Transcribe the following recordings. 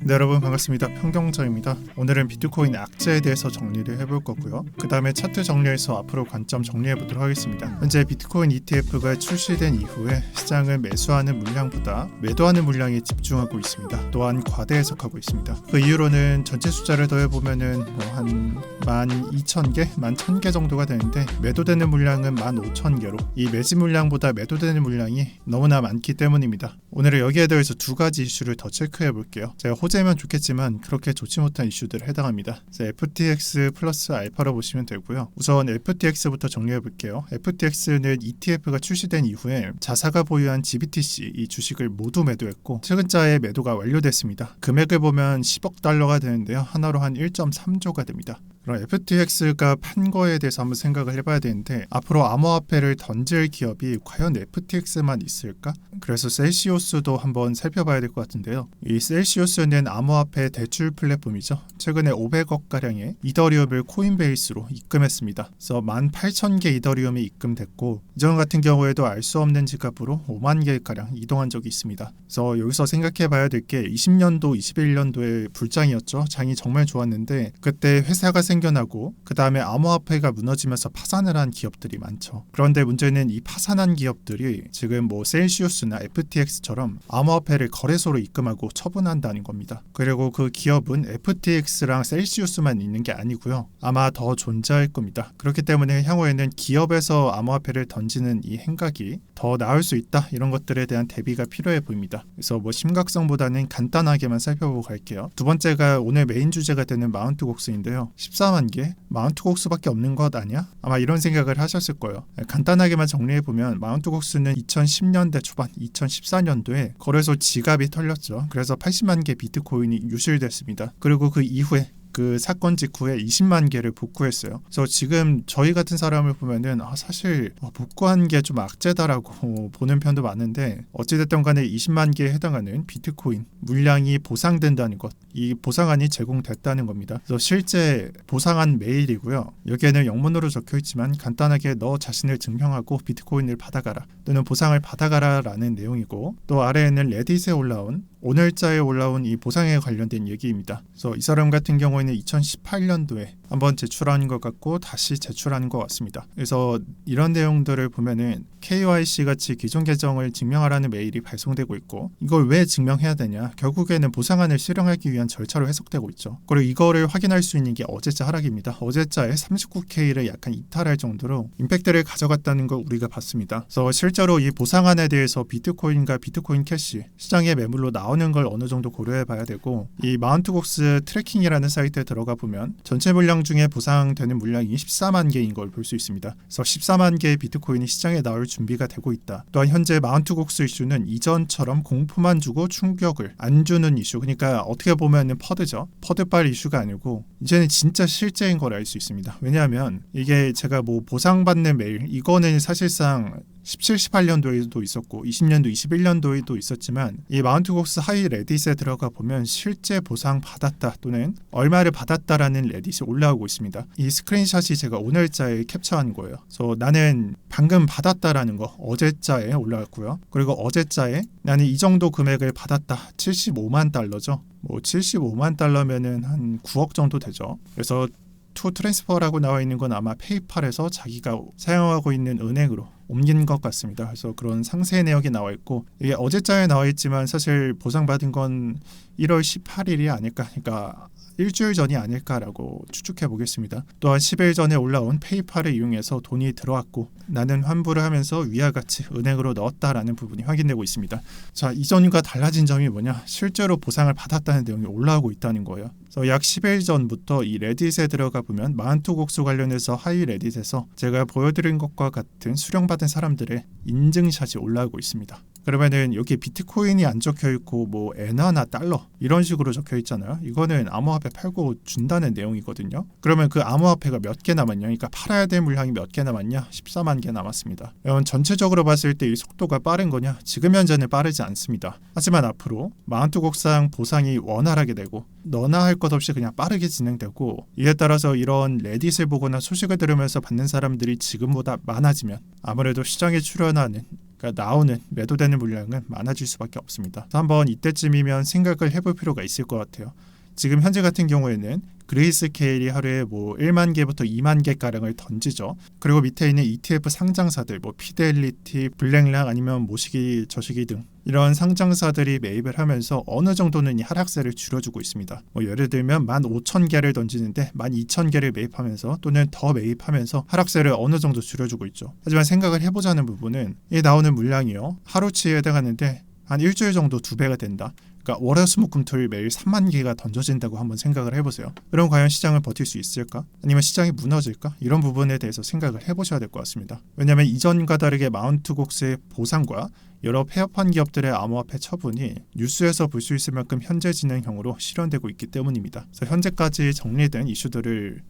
네, 여러분 반갑습니다. 평경자입니다. 오늘은 비트코인 악재에 대해서 정리를 해볼 거고요. 그 다음에 차트 정리해서 앞으로 관점 정리해 보도록 하겠습니다. 현재 비트코인 ETF가 출시된 이후에 시장을 매수하는 물량보다 매도하는 물량에 집중하고 있습니다. 또한 과대 해석하고 있습니다. 그 이유로는 전체 숫자를 더해보면은 한 12,000개, 11,000개 정도가 되는데 매도되는 물량은 15,000개로 이 매집 물량보다 매도되는 물량이 너무나 많기 때문입니다. 오늘은 여기에 대해서 두 가지 이슈를 더 체크해 볼게요. 제가 호재면 좋겠지만 그렇게 좋지 못한 이슈들에 해당합니다. FTX 플러스 알파로 보시면 되고요. 우선 FTX부터 정리해 볼게요. FTX는 ETF가 출시된 이후에 자사가 보유한 GBTC 이 주식을 모두 매도했고 최근자에 매도가 완료됐습니다. 금액을 보면 10억 달러가 되는데요. 하나로 한 1.3조가 됩니다. 그럼 FTX가 판 거에 대해서 한번 생각을 해봐야 되는데 앞으로 암호화폐를 던질 기업이 과연 FTX만 있을까? 그래서 셀시오스도 한번 살펴봐야 될 것 같은데요. 이 셀시오스는 암호화폐 대출 플랫폼이죠. 최근에 500억가량의 이더리움을 코인베이스로 입금했습니다. 그래서 18,000개 이더리움이 입금됐고 이전 같은 경우에도 알 수 없는 지갑으로 5만 개가량 이동한 적이 있습니다. 그래서 여기서 생각해봐야 될 게 20년도, 21년도에 불장이었죠. 장이 정말 좋았는데 그때 회사가 생겨나고 그 다음에 암호화폐가 무너지면서 파산을 한 기업들이 많죠. 그런데 문제는 이 파산한 기업들이 지금 셀시우스나 FTX처럼 암호화폐를 거래소로 입금하고 처분한다는 겁니다. 그리고 그 기업은 FTX랑 셀시우스만 있는 게 아니고요. 아마 더 존재할 겁니다. 그렇기 때문에 향후에는 기업에서 암호화폐를 던지는 이 행각이 더 나을 수 있다. 이런 것들에 대한 대비가 필요해 보입니다. 그래서 심각성보다는 간단하게만 살펴보고 갈게요. 두 번째가 오늘 메인 주제가 되는 마운트곡스인데요. 14만 개? 마운트곡스밖에 없는 것 아니야? 아마 이런 생각을 하셨을 거예요. 간단하게만 정리해보면 마운트곡스는 2010년대 초반, 2014년도에 거래소 지갑이 털렸죠. 그래서 80만 개 비트코인이 유실됐습니다. 그리고 그 이후에 그 사건 직후에 20만 개를 복구했어요. 그래서 지금 저희 같은 사람을 보면은 사실 복구한 게 좀 악재다라고 보는 편도 많은데 어찌됐든 간에 20만 개에 해당하는 비트코인 물량이 보상된다는 것, 이 보상안이 제공됐다는 겁니다. 그래서 실제 보상안 메일이고요. 여기에는 영문으로 적혀 있지만 간단하게 너 자신을 증명하고 비트코인을 받아가라 또는 보상을 받아가라 라는 내용이고 또 아래에는 레딧에 올라온 오늘자에 올라온 이 보상에 관련된 얘기입니다. 그래서 이 사람 같은 경우에는 2018년도에 한번 제출한 것 같고 다시 제출하는 것 같습니다. 그래서 이런 내용들을 보면은 KYC 같이 기존 계정을 증명하라는 메일이 발송되고 있고 이걸 왜 증명해야 되냐? 결국에는 보상안을 실행하기 위한 절차로 해석되고 있죠. 그리고 이거를 확인할 수 있는 게 어제자 하락입니다. 어제자에 39K를 약간 이탈할 정도로 임팩트를 가져갔다는 걸 우리가 봤습니다. 그래서 실제로 이 보상안에 대해서 비트코인과 비트코인 캐시 시장의 매물로 나오는 걸 어느 정도 고려해 봐야 되고 이 마운트곡스 트래킹이라는 사이트에 들어가 보면 전체 물량 중에 보상되는 물량이 14만 개인 걸 볼 수 있습니다. 그래서 14만 개의 비트코인이 시장에 나올 준비가 되고 있다. 또한 현재 마운트곡스 이슈는 이전처럼 공포만 주고 충격을 안 주는 이슈, 그러니까 어떻게 보면 퍼드죠. 퍼드빨 이슈가 아니고 이제는 진짜 실제인 걸 알 수 있습니다. 왜냐하면 이게 제가 보상받는 메일 이거는 사실상 17, 18년도에도 있었고 20년도, 21년도에도 있었지만 이 마운트곡스 하이 레딧에 들어가 보면 실제 보상 받았다 또는 얼마를 받았다라는 레딧이 올라오고 있습니다. 이 스크린샷이 제가 오늘자에 캡처한 거예요. 그래서 나는 방금 받았다라는 거 어제자에 올라왔고요. 그리고 어제자에 나는 이 정도 금액을 받았다. 75만 달러죠. 75만 달러면은 한 9억 정도 되죠. 그래서 투 트랜스퍼라고 나와 있는 건 아마 페이팔에서 자기가 사용하고 있는 은행으로 옮긴 것 같습니다. 그래서 그런 상세 내역이 나와 있고 이게 어제자에 나와 있지만 사실 보상받은 건 1월 18일이 아닐까, 그러니까 일주일 전이 아닐까라고 추측해 보겠습니다. 또한 10일 전에 올라온 페이팔을 이용해서 돈이 들어왔고 나는 환불을 하면서 위와 같이 은행으로 넣었다라는 부분이 확인되고 있습니다. 자, 이전과 달라진 점이 뭐냐? 실제로 보상을 받았다는 내용이 올라오고 있다는 거예요. 그래서 약 10일 전부터 이 레딧에 들어가 보면 마운트곡스 관련해서 하이 레딧에서 제가 보여드린 것과 같은 수령받은 사람들의 인증샷이 올라오고 있습니다. 그러면은 여기 비트코인이 안 적혀 있고 엔화나 달러 이런 식으로 적혀 있잖아요. 이거는 암호화폐 팔고 준다는 내용이거든요. 그러면 그 암호화폐가 몇 개 남았냐? 그러니까 팔아야 될 물량이 몇 개 남았냐? 14만 개 남았습니다. 여러분 전체적으로 봤을 때 이 속도가 빠른 거냐? 지금 현재는 빠르지 않습니다. 하지만 앞으로 마운트곡상 보상이 원활하게 되고 너나 할 것 없이 그냥 빠르게 진행되고, 이에 따라서 이런 레딧을 보거나 소식을 들으면서 받는 사람들이 지금보다 많아지면 아무래도 시장에 출현하는, 그러니까 나오는 매도되는 물량은 많아질 수밖에 없습니다. 한번 이때쯤이면 생각을 해볼 필요가 있을 것 같아요. 지금 현재 같은 경우에는 그레이스케일이 하루에 뭐 1만 개부터 2만 개 가량을 던지죠. 그리고 밑에 있는 ETF 상장사들, 뭐 피델리티, 블랙락 아니면 모시기, 저시기 등 이런 상장사들이 매입을 하면서 어느 정도는 이 하락세를 줄여주고 있습니다. 뭐 예를 들면 15,000개를 던지는데 12,000개를 매입하면서 또는 더 매입하면서 하락세를 어느 정도 줄여주고 있죠. 하지만 생각을 해보자는 부분은 이 나오는 물량이요, 하루치에 해당하는데 한 일주일 정도 2배가 된다. 그러니까 월화수목금토일 매일 3만 개가 던져진다고 한번 생각을 해보세요. 그럼 과연 시장을 버틸 수 있을까? 아니면 시장이 무너질까? 이런 부분에 대해서 생각을 해보셔야 될 것 같습니다. 왜냐하면 이전과 다르게 마운트곡스의 보상과 여러 폐업한 기업들의 암호화폐 처분이 뉴스에서 볼 수 있을 만큼 현재 진행형으로 실현되고 있기 때문입니다. 그래서 현재까지 정리된 이슈들을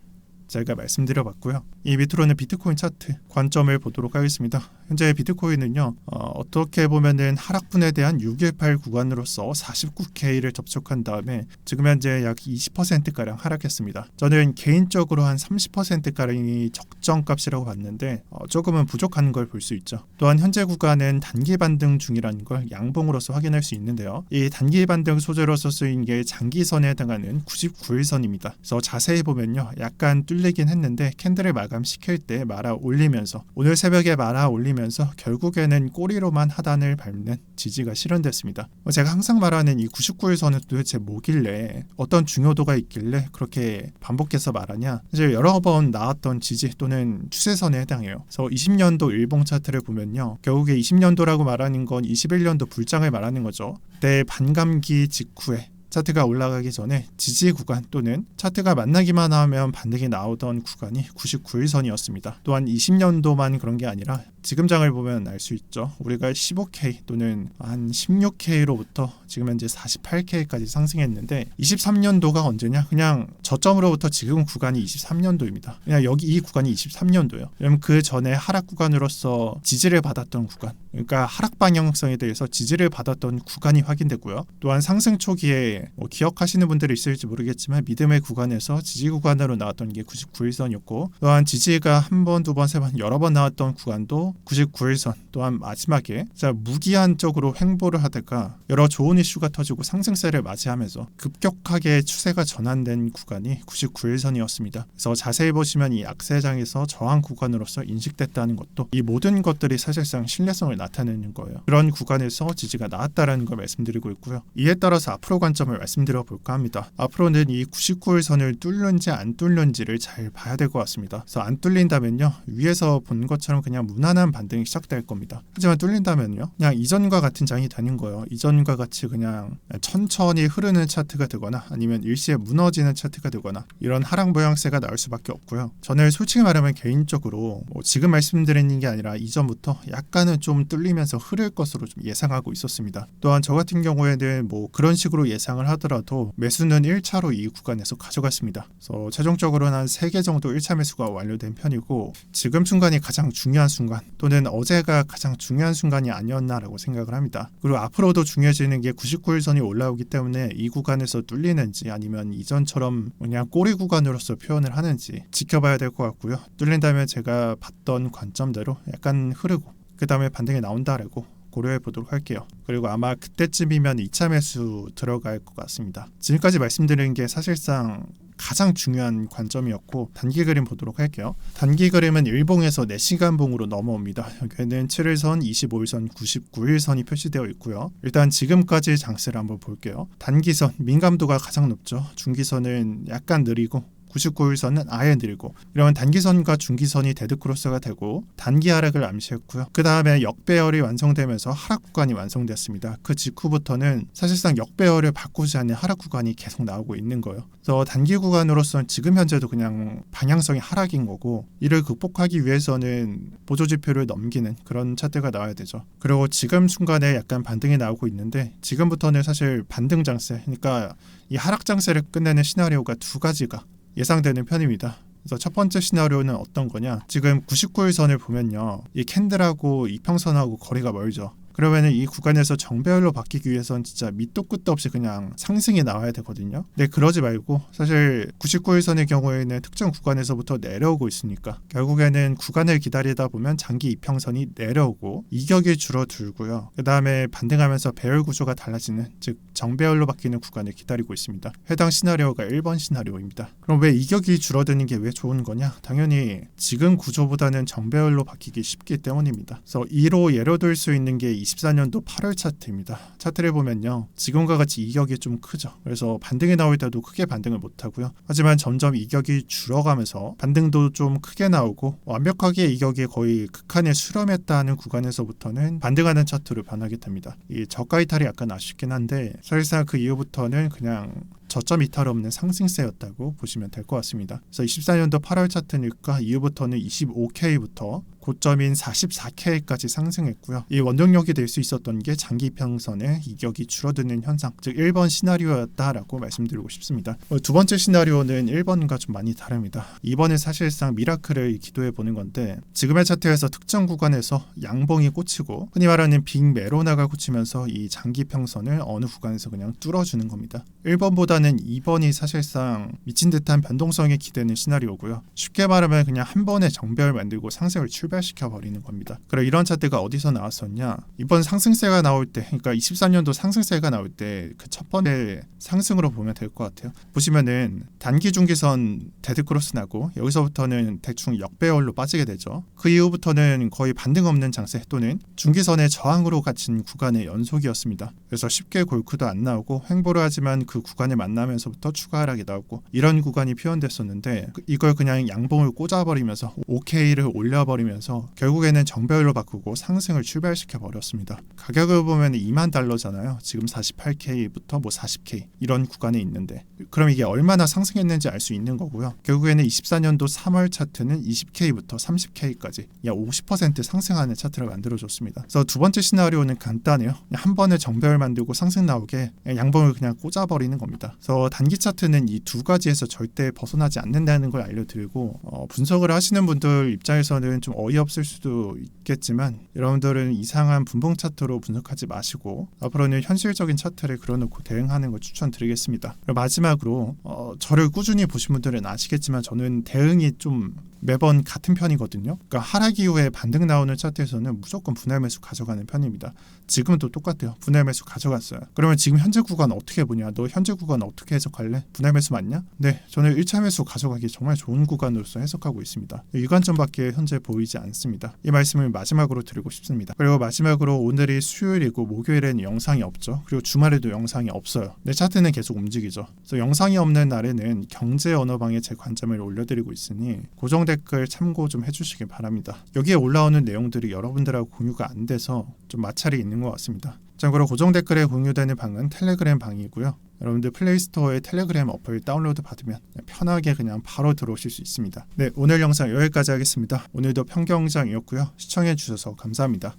제가 말씀드려봤고요. 이 밑으로는 비트코인 차트 관점을 보도록 하겠습니다. 현재 비트코인은요, 어떻게 보면은 하락분에 대한 618 구간으로서 49K를 접촉한 다음에 지금 현재 약 20%가량 하락했습니다. 저는 개인적으로 한 30%가량이 적정값이라고 봤는데 조금은 부족한 걸 볼 수 있죠. 또한 현재 구간은 단기 반등 중이라는 걸 양봉으로서 확인할 수 있는데요. 이 단기 반등 소재로서 쓰인 게 장기선에 해당하는 99일선입니다. 그래서 자세히 보면요, 약간 뚫리긴 했는데 캔들을 마감시킬 때 말아 올리면서, 오늘 새벽에 말아 올리면서 결국에는 꼬리로만 하단을 밟는 지지가 실현됐습니다. 제가 항상 말하는 이 99일선은 도대체 뭐길래, 어떤 중요도가 있길래 그렇게 반복해서 말하냐, 이제 여러 번 나왔던 지지 또는 추세선에 해당해요. 그래서 20년도 일봉 차트를 보면요, 결국에 20년도라고 말하는 건 21년도 불장을 말하는 거죠. 그때 반감기 직후에 차트가 올라가기 전에 지지 구간 또는 차트가 만나기만 하면 반등이 나오던 구간이 99일선이었습니다. 또한 20년도만 그런 게 아니라 지금 장을 보면 알 수 있죠. 우리가 15K 또는 한 16K로부터 지금 현재 48K까지 상승했는데 23년도가 언제냐? 그냥 저점으로부터 지금 구간이 23년도입니다. 그냥 여기 이 구간이 23년도예요. 왜냐면 그 전에 하락 구간으로서 지지를 받았던 구간, 그러니까 하락 방향성에 대해서 지지를 받았던 구간이 확인되고요. 또한 상승 초기에 기억하시는 분들이 있을지 모르겠지만 믿음의 구간에서 지지 구간으로 나왔던 게 99일선이었고, 또한 지지가 한 번, 두 번, 세 번, 여러 번 나왔던 구간도 99일선, 또한 마지막에 무기한적으로 횡보를 하다가 여러 좋은 이슈가 터지고 상승세를 맞이하면서 급격하게 추세가 전환된 구간이 99일선이었습니다. 그래서 자세히 보시면 이 악세장에서 저항 구간으로서 인식됐다는 것도 이 모든 것들이 사실상 신뢰성을 나타내는 거예요. 그런 구간에서 지지가 나왔다라는 걸 말씀드리고 있고요. 이에 따라서 앞으로 관점을 말씀드려 볼까 합니다. 앞으로는 이 99일선을 뚫는지 안 뚫는지를 잘 봐야 될 것 같습니다. 그래서 안 뚫린다면요, 위에서 본 것처럼 그냥 무난한 반등이 시작될 겁니다. 하지만 뚫린다면요, 그냥 이전과 같은 장이 되는 거예요. 이전과 같이 그냥 천천히 흐르는 차트가 되거나 아니면 일시에 무너지는 차트가 되거나 이런 하락 모양새가 나올 수밖에 없고요. 저는 솔직히 말하면 개인적으로 지금 말씀드리는 게 아니라 이전부터 약간은 좀 뚫리면서 흐를 것으로 좀 예상하고 있었습니다. 또한 저 같은 경우에는 그런 식으로 예상을 하더라도 매수는 1차로 이 구간에서 가져갔습니다. 그래서 최종적으로는 한 3개 정도 1차 매수가 완료된 편이고, 지금 순간이 가장 중요한 순간 또는 어제가 가장 중요한 순간이 아니었나라고 생각을 합니다. 그리고 앞으로도 중요해지는 게 99일선이 올라오기 때문에 이 구간에서 뚫리는지 아니면 이전처럼 그냥 꼬리 구간으로서 표현을 하는지 지켜봐야 될 것 같고요. 뚫린다면 제가 봤던 관점대로 약간 흐르고 그 다음에 반등이 나온다라고 고려해 보도록 할게요. 그리고 아마 그때쯤이면 2차 매수 들어갈 것 같습니다. 지금까지 말씀드린 게 사실상 가장 중요한 관점이었고, 단기 그림 보도록 할게요. 단기 그림은 일봉에서 4시간 봉으로 넘어옵니다. 여기에는 7일선, 25일선, 99일선이 표시되어 있고요. 일단 지금까지 장세를 한번 볼게요. 단기선 민감도가 가장 높죠. 중기선은 약간 느리고 99일선은 아예 느리고, 이러면 단기선과 중기선이 데드크로스가 되고 단기 하락을 암시했고요. 그 다음에 역배열이 완성되면서 하락 구간이 완성됐습니다. 그 직후부터는 사실상 역배열을 바꾸지 않는 하락 구간이 계속 나오고 있는 거예요. 그래서 단기 구간으로서는 지금 현재도 그냥 방향성이 하락인 거고, 이를 극복하기 위해서는 보조지표를 넘기는 그런 차트가 나와야 되죠. 그리고 지금 순간에 약간 반등이 나오고 있는데, 지금부터는 사실 반등 장세, 그러니까 이 하락 장세를 끝내는 시나리오가 2가지가 예상되는 편입니다. 그래서 첫 번째 시나리오는 어떤 거냐, 지금 99일선을 보면요, 이 캔들하고 이평선하고 거리가 멀죠. 그러면은 이 구간에서 정배열로 바뀌기 위해선 진짜 밑도 끝도 없이 그냥 상승이 나와야 되거든요. 근데 그러지 말고 사실 99일선의 경우에는 특정 구간에서부터 내려오고 있으니까 결국에는 구간을 기다리다 보면 장기 이평선이 내려오고 이격이 줄어들고요. 그 다음에 반등하면서 배열 구조가 달라지는, 즉 정배열로 바뀌는 구간을 기다리고 있습니다. 해당 시나리오가 1번 시나리오입니다. 그럼 왜 이격이 줄어드는 게 왜 좋은 거냐? 당연히 지금 구조보다는 정배열로 바뀌기 쉽기 때문입니다. 그래서 이로 예로 들 수 있는 게 24년도 8월 차트입니다. 차트를 보면요, 지금과 같이 이격이 좀 크죠. 그래서 반등이 나올 때도 크게 반등을 못 하고요. 하지만 점점 이격이 줄어가면서 반등도 좀 크게 나오고 완벽하게 이격이 거의 극한에 수렴했다는 구간에서부터는 반등하는 차트로 변하게 됩니다. 이 저가 이탈이 약간 아쉽긴 한데 사실상 그 이후부터는 그냥 저점 이탈 없는 상승세였다고 보시면 될 것 같습니다. 그래서 24년도 8월 차트니까 이후부터는 25K부터 고점인 44K까지 상승했고요. 이 원동력이 될 수 있었던 게 장기 이평선의 이격이 줄어드는 현상, 즉 1번 시나리오였다라고 말씀드리고 싶습니다. 두 번째 시나리오는 1번과 좀 많이 다릅니다. 2번은 사실상 미라클을 기도해 보는 건데, 지금의 차트에서 특정 구간에서 양봉이 꽂히고 흔히 말하는 빅매로나가 꽂히면서 이 장기 평선을 어느 구간에서 그냥 뚫어주는 겁니다. 1번보다는 2번이 사실상 미친 듯한 변동성에 기대는 시나리오고요. 쉽게 말하면 그냥 한 번에 정배열 만들고 상승을 출발시켜 버리는 겁니다. 그럼 이런 차트가 어디서 나왔었냐? 이번 상승세가 나올 때, 그러니까 24년도 상승세가 나올 때 그 첫 번째 상승으로 보면 될 것 같아요. 보시면은 단기 중기선 데드크로스 나고 여기서부터는 대충 역배열로 빠지게 되죠. 그 이후부터는 거의 반등 없는 장세 또는 중기선의 저항으로 갇힌 구간의 연속이었습니다. 그래서 쉽게 골크도 안 나오고 횡보를 하지만 그 구간을 만나면서부터 추가 하락이 나오고 이런 구간이 표현됐었는데, 이걸 그냥 양봉을 꽂아버리면서 5K를 올려버리면서 결국에는 정배열로 바꾸고 상승을 출발시켜 버렸습니다. 가격을 보면 $20,000잖아요. 지금 48K부터 뭐 40K 이런 구간에 있는데, 그럼 이게 얼마나 상승했는지 알 수 있는 거고요. 결국에는 24년도 3월 차트는 20K부터 30K까지 약 50% 상승하는 차트를 만들어줬습니다. 그래서 두 번째 시나리오는 간단해요. 한 번에 정배열 만들고 상승 나오게 양봉을 그냥 꽂아버리는 겁니다. 그래서 단기 차트는 이 두 가지에서 절대 벗어나지 않는다는 걸 알려드리고, 분석을 하시는 분들 입장에서는 좀 어이없을 수도 있겠지만 여러분들은 이상한 분봉 차트로 분석하지 마시고 앞으로는 현실적인 차트를 그려놓고 대응하는 걸 추천드리겠습니다. 마지막으로 저를 꾸준히 보신 분들은 아시겠지만 저는 대응이 좀 매번 같은 편이거든요. 그러니까 하락 이후에 반등 나오는 차트에서는 무조건 분할 매수 가져가는 편입니다. 지금도 똑같아요. 분할 매수 가져갔어요. 그러면 지금 현재 구간 어떻게 보냐? 너 현재 구간 어떻게 해석할래? 분할 매수 맞냐? 네, 저는 1차 매수 가져가기 정말 좋은 구간으로서 해석하고 있습니다. 이 관점밖에 현재 보이지 않습니다. 이 말씀을 마지막으로 드리고 싶습니다. 그리고 마지막으로 오늘이 수요일이고 목요일에는 영상이 없죠. 그리고 주말에도 영상이 없어요. 내 차트는 계속 움직이죠. 그래서 영상이 없는 날에는 경제 언어방에 제 관점을 올려드리고 있으니 고정 댓글 참고 좀 해주시길 바랍니다. 여기에 올라오는 내용들이 여러분들하고 공유가 안 돼서 좀 마찰이 있는 것 같습니다. 참고로 고정 댓글에 공유되는 방은 텔레그램 방이고요. 여러분들 플레이스토어에 텔레그램 어플 다운로드 받으면 편하게 그냥 바로 들어오실 수 있습니다. 네, 오늘 영상 여기까지 하겠습니다. 오늘도 평경장이었고요. 시청해주셔서 감사합니다.